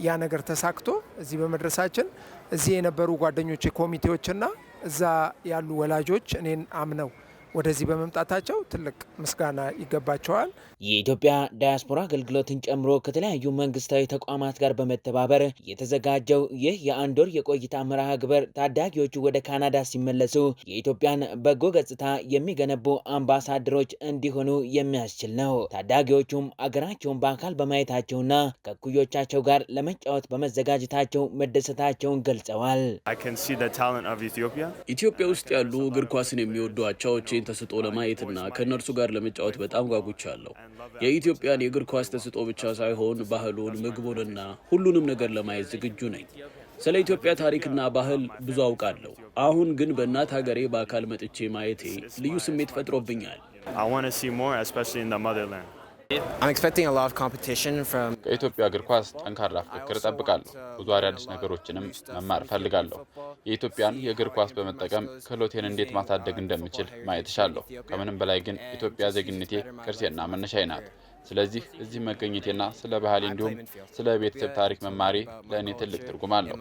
ያ ነገር ተሳክቶ እዚህ በመድረሳችን እዚህ የነበሩ ጓደኞቼ ኮሚቴዎችና እዛ ያሉ ወላጆች እኔን አምነው ወደዚህ በመምጣታቸው ትልቅ ምስጋና ይገባቸዋል። የኢትዮጵያ ዳያስፖራ አገልግሎትን ጨምሮ ከተለያዩ መንግስታዊ ተቋማት ጋር በመተባበር የተዘጋጀው ይህ የአንድ ወር የቆይታ መርሃ ግብር ታዳጊዎቹ ወደ ካናዳ ሲመለሱ የኢትዮጵያን በጎ ገጽታ የሚገነቡ አምባሳደሮች እንዲሆኑ የሚያስችል ነው። ታዳጊዎቹም አገራቸውን በአካል በማየታቸውና ከእኩዮቻቸው ጋር ለመጫወት በመዘጋጀታቸው መደሰታቸውን ገልጸዋል። ኢትዮጵያ ውስጥ ያሉ እግር ኳስን የሚወዱ አቻዎች ተስጦ ለማየትና ከነርሱ ጋር ለመጫወት በጣም ጓጉቻለሁ። የኢትዮጵያን የእግር ኳስ ተስጦ ብቻ ሳይሆን ባህሉን፣ ምግቡንና ሁሉንም ነገር ለማየት ዝግጁ ነኝ። ስለ ኢትዮጵያ ታሪክና ባህል ብዙ አውቃለሁ። አሁን ግን በእናት ሀገሬ በአካል መጥቼ ማየቴ ልዩ ስሜት ፈጥሮብኛል። ከኢትዮጵያ እግር ኳስ ጠንካራ ፍክክር እጠብቃለሁ። ብዙ አዳዲስ ነገሮችንም መማር እፈልጋለሁ። የኢትዮጵያን የእግር ኳስ በመጠቀም ክህሎቴን እንዴት ማሳደግ እንደምችል ማየት እሻለሁ። ከምንም በላይ ግን ኢትዮጵያ ዜግነቴ፣ ቅርሴና መነሻዬ ናት። ስለዚህ እዚህ መገኘቴና ስለ ባህሌ እንዲሁም ስለ ቤተሰብ ታሪክ መማሬ ለእኔ ትልቅ ትርጉም አለው።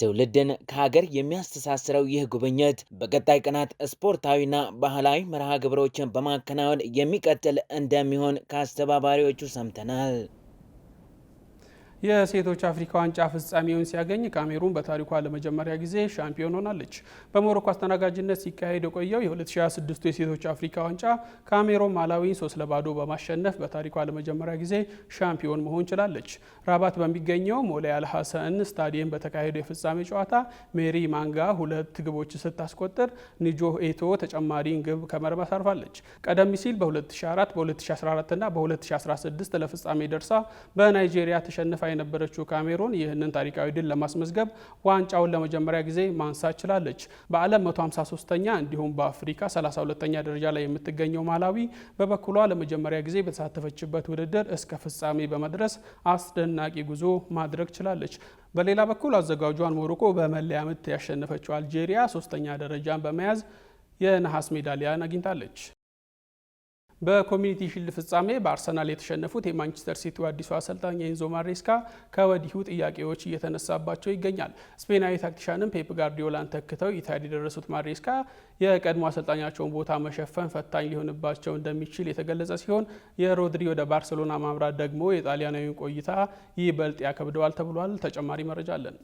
ትውልድን ከሀገር የሚያስተሳስረው ይህ ጉብኝት በቀጣይ ቀናት ስፖርታዊና ባህላዊ መርሃ ግብሮችን በማከናወን የሚቀጥል እንደሚሆን ከአስተባባሪዎቹ ሰምተናል። የሴቶች አፍሪካ ዋንጫ ፍጻሜውን ሲያገኝ ካሜሩን በታሪኳ ለመጀመሪያ ጊዜ ሻምፒዮን ሆናለች። በሞሮኮ አስተናጋጅነት ሲካሄድ የቆየው የ2026 የሴቶች አፍሪካ ዋንጫ ካሜሩን ማላዊን 3-0 በማሸነፍ በታሪኳ ለመጀመሪያ ጊዜ ሻምፒዮን መሆን ችላለች። ራባት በሚገኘው ሞላይ አልሐሰን ስታዲየም በተካሄደው የፍጻሜ ጨዋታ ሜሪ ማንጋ 2 ግቦች ስታስቆጥር ኒጆ ኤቶ ተጨማሪን ግብ ከመረብ አሳርፋለች። ቀደም ሲል በ2004 በ2014 እና በ2016 ለፍጻሜ ደርሳ በናይጄሪያ ተሸንፋ የነበረችው ካሜሩን ይህንን ታሪካዊ ድል ለማስመዝገብ ዋንጫውን ለመጀመሪያ ጊዜ ማንሳት ችላለች። በዓለም 153ኛ እንዲሁም በአፍሪካ 32ኛ ደረጃ ላይ የምትገኘው ማላዊ በበኩሏ ለመጀመሪያ ጊዜ በተሳተፈችበት ውድድር እስከ ፍጻሜ በመድረስ አስደናቂ ጉዞ ማድረግ ችላለች። በሌላ በኩል አዘጋጇን ሞሮኮ በመለያ ምት ያሸነፈችው አልጄሪያ 3ኛ ደረጃን በመያዝ የነሐስ ሜዳሊያን አግኝታለች። በኮሚኒቲ ሺልድ ፍጻሜ በአርሰናል የተሸነፉት የማንቸስተር ሲቲው አዲሱ አሰልጣኝ ኤንዞ ማሬስካ ከወዲሁ ጥያቄዎች እየተነሳባቸው ይገኛል። ስፔናዊ ታክቲሻንም ፔፕ ጋርዲዮላን ተክተው ኢታሊ የደረሱት ማሬስካ የቀድሞ አሰልጣኛቸውን ቦታ መሸፈን ፈታኝ ሊሆንባቸው እንደሚችል የተገለጸ ሲሆን የሮድሪ ወደ ባርሴሎና ማምራት ደግሞ የጣሊያናዊውን ቆይታ ይበልጥ ያከብደዋል ተብሏል። ተጨማሪ መረጃ አለን።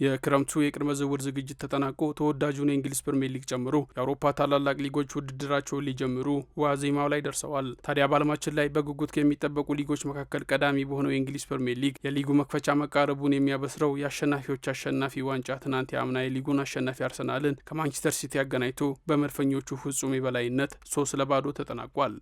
የክረምቱ የቅድመ ዝውውር ዝግጅት ተጠናቆ ተወዳጁን የእንግሊዝ ፕሪሚየር ሊግ ጨምሮ የአውሮፓ ታላላቅ ሊጎች ውድድራቸውን ሊጀምሩ ዋዜማው ላይ ደርሰዋል። ታዲያ በዓለማችን ላይ በጉጉት ከሚጠበቁ ሊጎች መካከል ቀዳሚ በሆነው የእንግሊዝ ፕሪሚየር ሊግ የሊጉ መክፈቻ መቃረቡን የሚያበስረው የአሸናፊዎች አሸናፊ ዋንጫ ትናንት የአምና የሊጉን አሸናፊ አርሰናልን ከማንቸስተር ሲቲ አገናኝቶ በመድፈኞቹ ፍጹም የበላይነት 3-0 ተጠናቋል።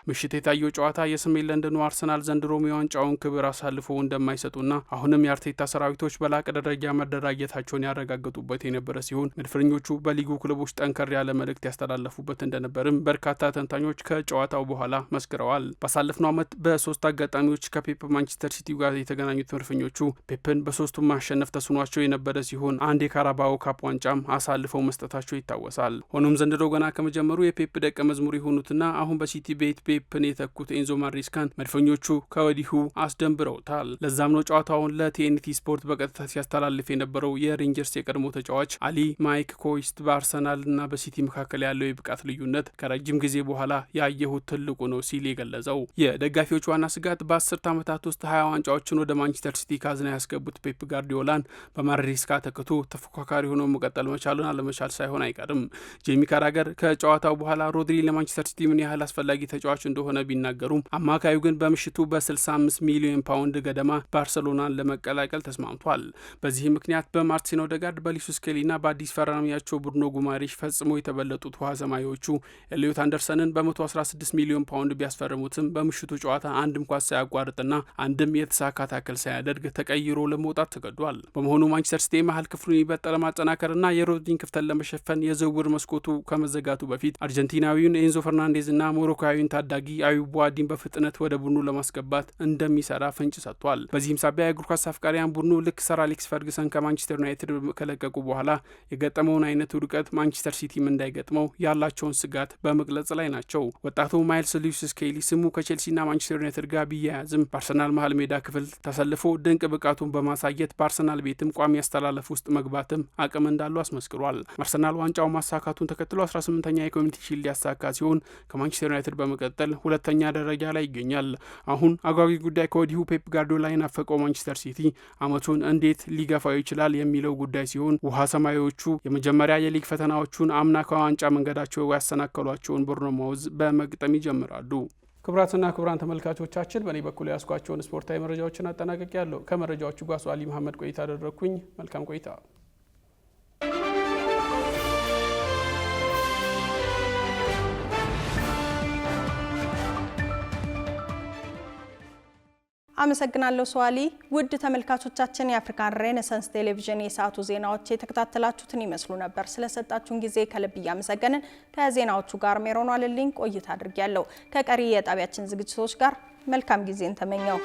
ምሽት የታየው ጨዋታ የሰሜን ለንደኑ አርሰናል ዘንድሮም የዋንጫውን ክብር አሳልፎ እንደማይሰጡና አሁንም የአርቴታ ሰራዊቶች በላቀ ደረጃ መደራጀታቸውን ያረጋገጡበት የነበረ ሲሆን መድፈኞቹ በሊጉ ክለቦች ጠንከር ያለ መልእክት ያስተላለፉበት እንደነበርም በርካታ ተንታኞች ከጨዋታው በኋላ መስክረዋል። ባሳለፍነው ዓመት በ3 አጋጣሚዎች ከፔፕ ማንቸስተር ሲቲ ጋር የተገናኙት መድፈኞቹ ፔፕን በ3ቱም ማሸነፍ ተስኗቸው የነበረ ሲሆን አንድ የካራባኦ ካፕ ዋንጫም አሳልፈው መስጠታቸው ይታወሳል። ሆኖም ዘንድሮ ገና ከመጀመሩ የፔፕ ደቀ መዝሙር የሆኑትና አሁን በሲቲ ቤት ፔፕን የተኩት ኤንዞ ማሬስካን መድፈኞቹ ከወዲሁ አስደንብረውታል። ለዛም ነው ጨዋታውን ለቲኤንቲ ስፖርት በቀጥታ ሲያስተላልፍ የነበረው የሬንጀርስ የቀድሞ ተጫዋች አሊ ማይክ ኮይስት በአርሰናልና በሲቲ መካከል ያለው የብቃት ልዩነት ከረጅም ጊዜ በኋላ ያየሁት ትልቁ ነው ሲል የገለጸው። የደጋፊዎች ዋና ስጋት በ10 ዓመታት ውስጥ 20 ዋንጫዎችን ወደ ማንቸስተር ሲቲ ካዝና ያስገቡት ፔፕ ጋርዲዮላን በማሬስካ ተክቶ ተፎካካሪ ሆኖ መቀጠል መቻሉን አለመቻል ሳይሆን አይቀርም። ጄሚ ካራገር ከጨዋታው በኋላ ሮድሪ ለማንቸስተር ሲቲ ምን ያህል አስፈላጊ ተጫዋች እንደሆነ ቢናገሩም አማካዩ ግን በምሽቱ በ65 ሚሊዮን ፓውንድ ገደማ ባርሰሎናን ለመቀላቀል ተስማምቷል። በዚህ ምክንያት በማርቲን ኦዴጋርድ በሊሱ ስኬሊና በአዲስ ፈራሚያቸው ብሩኖ ጉማሬሽ ፈጽሞ የተበለጡት ውሃ ሰማያዎቹ ኤሊዮት አንደርሰንን በ116 ሚሊዮን ፓውንድ ቢያስፈርሙትም በምሽቱ ጨዋታ አንድም ኳስ ሳያቋርጥና አንድም የተሳካ ታክል ሳያደርግ ተቀይሮ ለመውጣት ተገዷል። በመሆኑ ማንቸስተር ሲቲ መሀል ክፍሉን ይበልጥ ለማጠናከርና የሮድሪን ክፍተት ለመሸፈን የዝውውር መስኮቱ ከመዘጋቱ በፊት አርጀንቲናዊውን ኤንዞ ፈርናንዴዝና ሞሮካዊውን ታዳጊ አዩብ ቡአዲን በፍጥነት ወደ ቡድኑ ለማስገባት እንደሚሰራ ፍንጭ ሰጥቷል። በዚህም ሳቢያ የእግር ኳስ አፍቃሪያን ቡድኑ ልክ ሰር አሌክስ ፈርግሰን ከማንቸስተር ዩናይትድ ከለቀቁ በኋላ የገጠመውን አይነት ውድቀት ማንቸስተር ሲቲም እንዳይገጥመው ያላቸውን ስጋት በመግለጽ ላይ ናቸው። ወጣቱ ማይልስ ሉዊስ ስኬሊ ስሙ ከቼልሲና ማንቸስተር ዩናይትድ ጋር ቢያያዝም በአርሰናል መሀል ሜዳ ክፍል ተሰልፎ ድንቅ ብቃቱን በማሳየት በአርሰናል ቤትም ቋሚ አስተላለፍ ውስጥ መግባትም አቅም እንዳለው አስመስክሯል። አርሰናል ዋንጫው ማሳካቱን ተከትሎ 18ኛ የኮሚኒቲ ሺልድ ያሳካ ሲሆን ከማንቸስተር ዩናይትድ በመቀጠል ሁለተኛ ደረጃ ላይ ይገኛል። አሁን አጓጊ ጉዳይ ከወዲሁ ፔፕ ጋርዲዮላ የናፈቀው ማንቸስተር ሲቲ አመቱን እንዴት ሊገፋው ይችላል የሚለው ጉዳይ ሲሆን ውሃ ሰማያዎቹ የመጀመሪያ የሊግ ፈተናዎቹን አምና ከዋንጫ መንገዳቸው ያሰናከሏቸውን ቦርነማውዝ በመግጠም ይጀምራሉ። ክቡራትና ክቡራን ተመልካቾቻችን በእኔ በኩል ያስኳቸውን ስፖርታዊ መረጃዎችን አጠናቀቅ ያለው ከመረጃዎቹ ጋር ሷሊ መሐመድ ቆይታ አደረግኩኝ። መልካም ቆይታ። አመሰግናለሁ ሷሊ። ውድ ተመልካቾቻችን የአፍሪካን ሬኔሳንስ ቴሌቪዥን የሰዓቱ ዜናዎች የተከታተላችሁትን ይመስሉ ነበር። ስለሰጣችሁን ጊዜ ከልብ እያመሰገንን ከዜናዎቹ ጋር ሜሮን አለልኝ ቆይታ አድርጌያለሁ። ከቀሪ የጣቢያችን ዝግጅቶች ጋር መልካም ጊዜን ተመኘው።